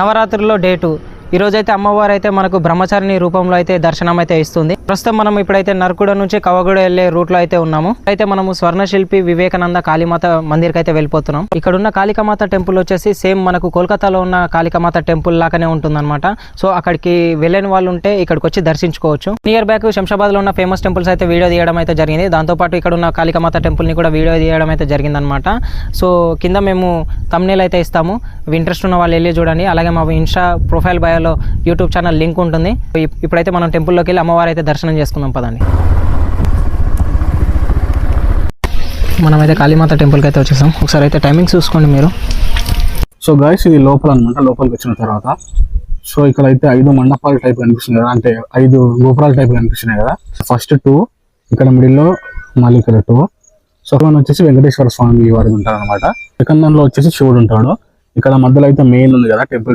నవరాత్రుల్లో డే 2 ఈ రోజు అయితే అమ్మవారు అయితే మనకు బ్రహ్మచారిణి రూపంలో అయితే దర్శనం అయితే ఇస్తుంది. ప్రస్తుతం మనం ఇప్పుడైతే నర్కుడ నుంచి కవగూడ వెళ్లే రూట్ లో అయితే ఉన్నాము. అయితే మనము స్వర్ణశిల్పి వివేకానంద కాళీమాత మందిర్ కి అయితే వెళ్ళిపోతున్నాం. ఇక్కడ ఉన్న కాళికామాత టెంపుల్ వచ్చేసి సేమ్ మనకు కోల్కతాలో ఉన్న కాళికామాత టెంపుల్ లాగానే ఉంటుందన్నమాట. సో అక్కడికి వెళ్ళని వాళ్ళు ఉంటే ఇక్కడికి వచ్చి దర్శించుకోవచ్చు. నియర్ బ్యాక్ శంషాబాద్ లో ఉన్న ఫేమస్ టెంపుల్స్ అయితే వీడియో తీయడం అయితే జరిగింది. దాంతో పాటు ఇక్కడ ఉన్న కాళికామాత టెంపుల్ ని కూడా వీడియో తీయడం అయితే జరిగిందనమాట. సో కింద మేము thumbnail అయితే ఇస్తాము. ఇంట్రెస్ట్ ఉన్న వాళ్ళు వెళ్ళి చూడండి. అలాగే మా ఇన్స్టా ప్రొఫైల్ బయోలో యూట్యూబ్ ఛానల్ లింక్ ఉంటుంది. ఇప్పుడైతే మనం టెంపుల్లోకి వెళ్ళి అమ్మవారు అయితే దర్శనం చేసుకుందాం పదండి. మనమైతే కాళీమాత టెంపుల్కి అయితే వచ్చేసాం. ఒకసారి అయితే టైమింగ్స్ చూసుకోండి మీరు. సో గాయస్ ఇది లోపల అనమాట. లోపలికి వచ్చిన తర్వాత సో ఇక్కడ అయితే 5 మండపాల టైప్ కనిపిస్తుంది కదా, అంటే 5 గోపురాల టైప్ కనిపిస్తున్నాయి కదా. ఫస్ట్ 2 ఇక్కడ మిడిల్లో, మళ్ళీ ఇక్కడ 2. సో వన్ వచ్చేసి వెంకటేశ్వర స్వామి వారు ఉంటారు అనమాట. సెకండ్ దానిలో వచ్చేసి శివుడు ఉంటాడు. ఇక్కడ మధ్యలో అయితే మెయిన్ ఉంది కదా టెంపుల్.